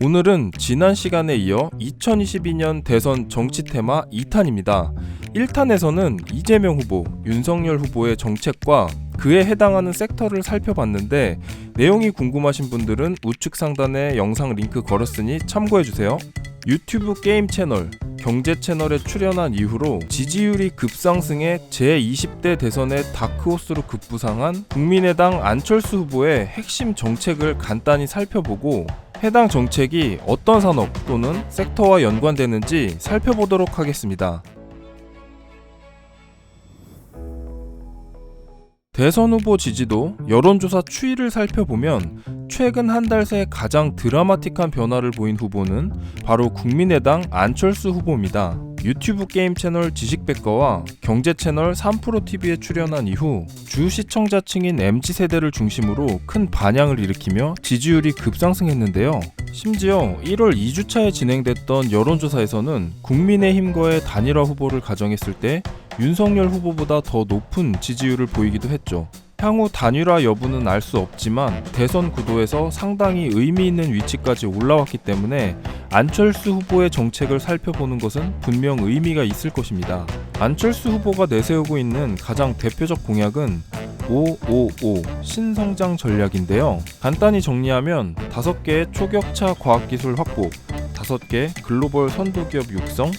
오늘은 지난 시간에 이어 2022년 대선 정치 테마 2탄입니다. 1탄에서는 이재명 후보, 윤석열 후보의 정책과 그에 해당하는 섹터를 살펴봤는데 내용이 궁금하신 분들은 우측 상단에 영상 링크 걸었으니 참고해주세요. 유튜브 게임 채널, 경제 채널에 출연한 이후로 지지율이 급상승해 제20대 대선의 다크호스로 급부상한 국민의당 안철수 후보의 핵심 정책을 간단히 살펴보고 해당 정책이 어떤 산업 또는 섹터와 연관되는지 살펴보도록 하겠습니다. 대선 후보 지지도 여론조사 추이를 살펴보면 최근 한 달 새 가장 드라마틱한 변화를 보인 후보는 바로 국민의당 안철수 후보입니다. 유튜브 게임 채널 지식백과와 경제 채널 3프로TV에 출연한 이후 주 시청자층인 MZ세대를 중심으로 큰 반향을 일으키며 지지율이 급상승했는데요. 심지어 1월 2주차에 진행됐던 여론조사에서는 국민의힘과의 단일화 후보를 가정했을 때 윤석열 후보보다 더 높은 지지율을 보이기도 했죠. 향후 단일화 여부는 알 수 없지만 대선 구도에서 상당히 의미 있는 위치까지 올라왔기 때문에 안철수 후보의 정책을 살펴보는 것은 분명 의미가 있을 것입니다. 안철수 후보가 내세우고 있는 가장 대표적 공약은 555 신성장 전략인데요. 간단히 정리하면 5개의 초격차 과학기술 확보, 5개 글로벌 선도기업 육성,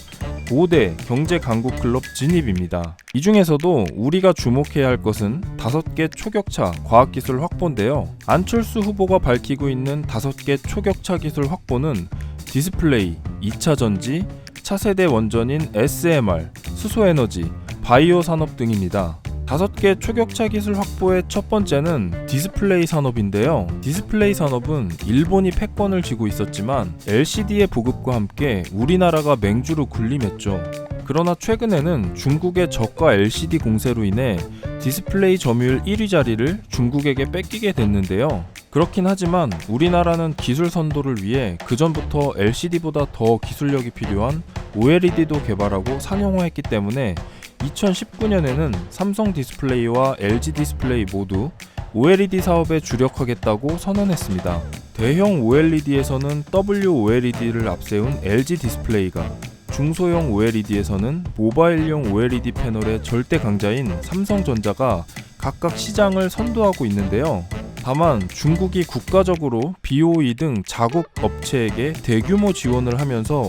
5대 경제 강국 클럽 진입입니다. 이 중에서도 우리가 주목해야 할 것은 5개 초격차 과학기술 확보인데요. 안철수 후보가 밝히고 있는 5개 초격차 기술 확보는 디스플레이, 2차 전지, 차세대 원전인 SMR, 수소에너지, 바이오 산업 등입니다. 5개 초격차 기술 확보의 첫 번째는 디스플레이 산업인데요. 디스플레이 산업은 일본이 패권을 쥐고 있었지만 LCD의 보급과 함께 우리나라가 맹주로 군림했죠. 그러나 최근에는 중국의 저가 LCD 공세로 인해 디스플레이 점유율 1위 자리를 중국에게 뺏기게 됐는데요. 그렇긴 하지만 우리나라는 기술 선도를 위해 그전부터 LCD보다 더 기술력이 필요한 OLED도 개발하고 상용화했기 때문에 2019년에는 삼성 디스플레이와 LG 디스플레이 모두 OLED 사업에 주력하겠다고 선언했습니다. 대형 OLED에서는 WOLED를 앞세운 LG 디스플레이가, 중소형 OLED에서는 모바일용 OLED 패널의 절대 강자인 삼성전자가 각각 시장을 선도하고 있는데요. 다만 중국이 국가적으로 BOE 등 자국 업체에게 대규모 지원을 하면서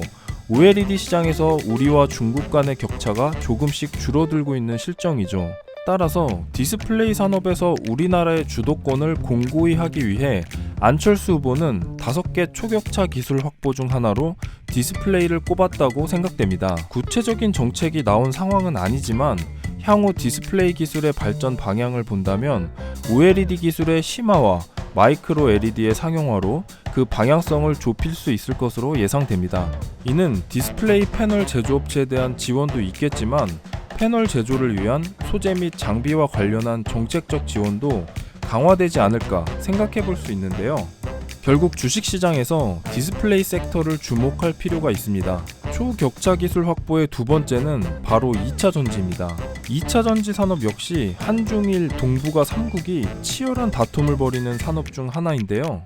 OLED 시장에서 우리와 중국 간의 격차가 조금씩 줄어들고 있는 실정이죠. 따라서 디스플레이 산업에서 우리나라의 주도권을 공고히 하기 위해 안철수 후보는 5개 초격차 기술 확보 중 하나로 디스플레이를 꼽았다고 생각됩니다. 구체적인 정책이 나온 상황은 아니지만 향후 디스플레이 기술의 발전 방향을 본다면 OLED 기술의 심화와 마이크로 LED의 상용화로 그 방향성을 좁힐 수 있을 것으로 예상됩니다. 이는 디스플레이 패널 제조업체에 대한 지원도 있겠지만 패널 제조를 위한 소재 및 장비와 관련한 정책적 지원도 강화되지 않을까 생각해 볼 수 있는데요. 결국 주식시장에서 디스플레이 섹터를 주목할 필요가 있습니다. 초격차 기술 확보의 두 번째는 바로 2차 전지입니다. 2차 전지 산업 역시 한중일 동북아 3국이 치열한 다툼을 벌이는 산업 중 하나인데요.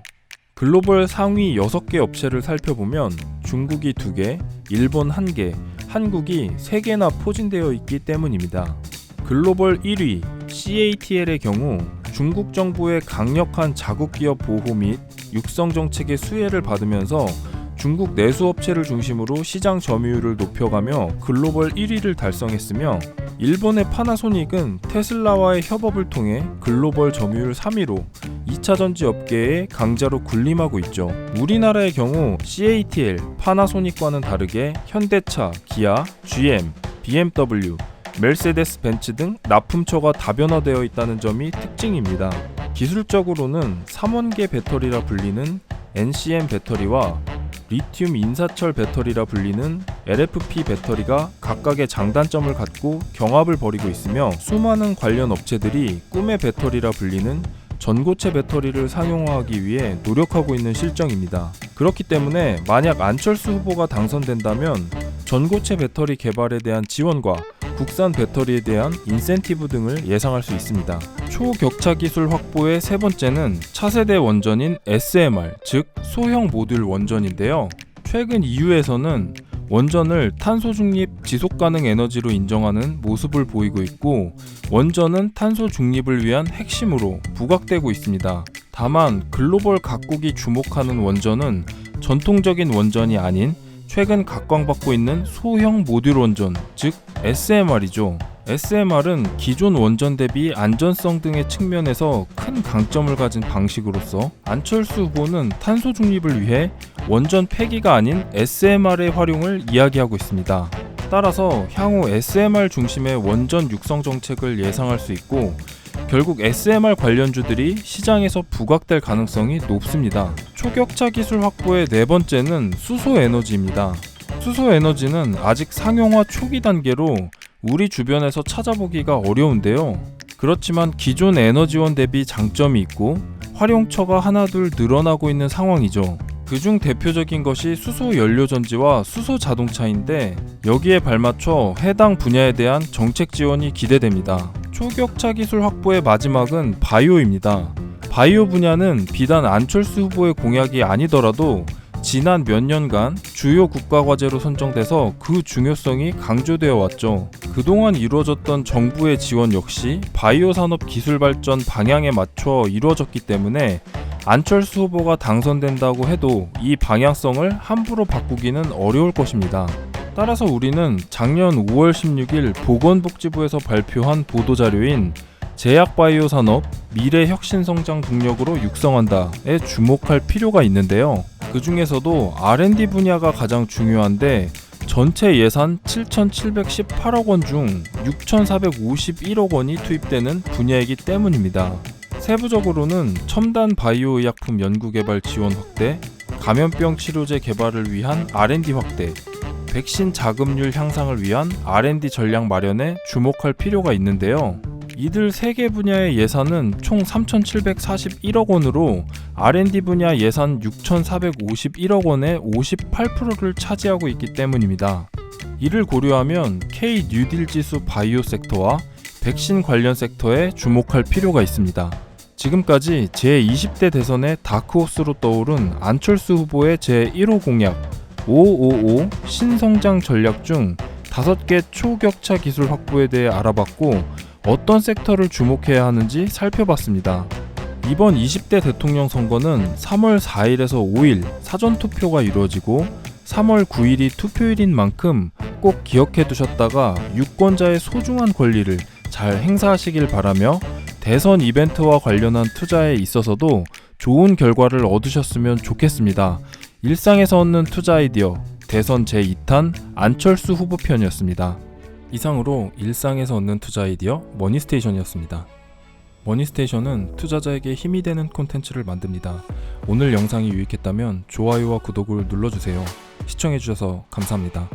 글로벌 상위 6개 업체를 살펴보면 중국이 2개, 일본 1개, 한국이 3개나 포진되어 있기 때문입니다. 글로벌 1위 CATL의 경우 중국 정부의 강력한 자국 기업 보호 및 육성 정책의 수혜를 받으면서 중국 내수업체를 중심으로 시장 점유율을 높여가며 글로벌 1위를 달성했으며 일본의 파나소닉은 테슬라와의 협업을 통해 글로벌 점유율 3위로 2차 전지 업계의 강자로 군림하고 있죠. 우리나라의 경우 CATL, 파나소닉과는 다르게 현대차, 기아, GM, BMW, 메르세데스 벤츠 등 납품처가 다변화되어 있다는 점이 특징입니다. 기술적으로는 3원계 배터리라 불리는 NCM 배터리와 리튬 인사철 배터리라 불리는 LFP 배터리가 각각의 장단점을 갖고 경합을 벌이고 있으며 수많은 관련 업체들이 꿈의 배터리라 불리는 전고체 배터리를 상용화하기 위해 노력하고 있는 실정입니다. 그렇기 때문에 만약 안철수 후보가 당선된다면 전고체 배터리 개발에 대한 지원과 국산 배터리에 대한 인센티브 등을 예상할 수 있습니다. 초격차 기술 확보의 세 번째는 차세대 원전인 SMR, 즉 소형 모듈 원전인데요. 최근 EU에서는 원전을 탄소 중립 지속 가능 에너지로 인정하는 모습을 보이고 있고, 원전은 탄소 중립을 위한 핵심으로 부각되고 있습니다. 다만 글로벌 각국이 주목하는 원전은 전통적인 원전이 아닌 최근 각광받고 있는 소형 모듈 원전, 즉 SMR이죠. SMR은 기존 원전 대비 안전성 등의 측면에서 큰 강점을 가진 방식으로서 안철수 후보는 탄소 중립을 위해 원전 폐기가 아닌 SMR의 활용을 이야기하고 있습니다. 따라서 향후 SMR 중심의 원전 육성 정책을 예상할 수 있고, 결국 SMR 관련주들이 시장에서 부각될 가능성이 높습니다. 초격차 기술 확보의 네 번째는 수소에너지입니다. 수소에너지는 아직 상용화 초기 단계로 우리 주변에서 찾아보기가 어려운데요. 그렇지만 기존 에너지원 대비 장점이 있고 활용처가 하나둘 늘어나고 있는 상황이죠. 그중 대표적인 것이 수소 연료전지와 수소 자동차인데, 여기에 발맞춰 해당 분야에 대한 정책 지원이 기대됩니다. 초격차 기술 확보의 마지막은 바이오입니다. 바이오 분야는 비단 안철수 후보의 공약이 아니더라도 지난 몇 년간 주요 국가과제로 선정돼서 그 중요성이 강조되어 왔죠. 그동안 이루어졌던 정부의 지원 역시 바이오 산업 기술 발전 방향에 맞춰 이루어졌기 때문에 안철수 후보가 당선된다고 해도 이 방향성을 함부로 바꾸기는 어려울 것입니다. 따라서 우리는 작년 5월 16일 보건복지부에서 발표한 보도자료인 제약바이오 산업 미래 혁신성장 동력으로 육성한다에 주목할 필요가 있는데요. 그 중에서도 R&D 분야가 가장 중요한데, 전체 예산 7,718억 원 중 6,451억 원이 투입되는 분야이기 때문입니다. 세부적으로는 첨단 바이오 의약품 연구개발 지원 확대, 감염병 치료제 개발을 위한 R&D 확대, 백신 자금률 향상을 위한 R&D 전략 마련에 주목할 필요가 있는데요. 이들 3개 분야의 예산은 총 3,741억 원으로 R&D 분야 예산 6,451억 원의 58%를 차지하고 있기 때문입니다. 이를 고려하면 K 뉴딜 지수 바이오 섹터와 백신 관련 섹터에 주목할 필요가 있습니다. 지금까지 제20대 대선의 다크호스로 떠오른 안철수 후보의 제1호 공약 555 신성장 전략 중 5개 초격차 기술 확보에 대해 알아봤고, 어떤 섹터를 주목해야 하는지 살펴봤습니다. 이번 20대 대통령 선거는 3월 4일에서 5일 사전투표가 이루어지고 3월 9일이 투표일인 만큼 꼭 기억해 두셨다가 유권자의 소중한 권리를 잘 행사하시길 바라며, 대선 이벤트와 관련한 투자에 있어서도 좋은 결과를 얻으셨으면 좋겠습니다. 일상에서 얻는 투자 아이디어 대선 제2탄 안철수 후보 편이었습니다. 이상으로 일상에서 얻는 투자 아이디어 머니스테이션이었습니다. 머니스테이션은 투자자에게 힘이 되는 콘텐츠를 만듭니다. 오늘 영상이 유익했다면 좋아요와 구독을 눌러주세요. 시청해주셔서 감사합니다.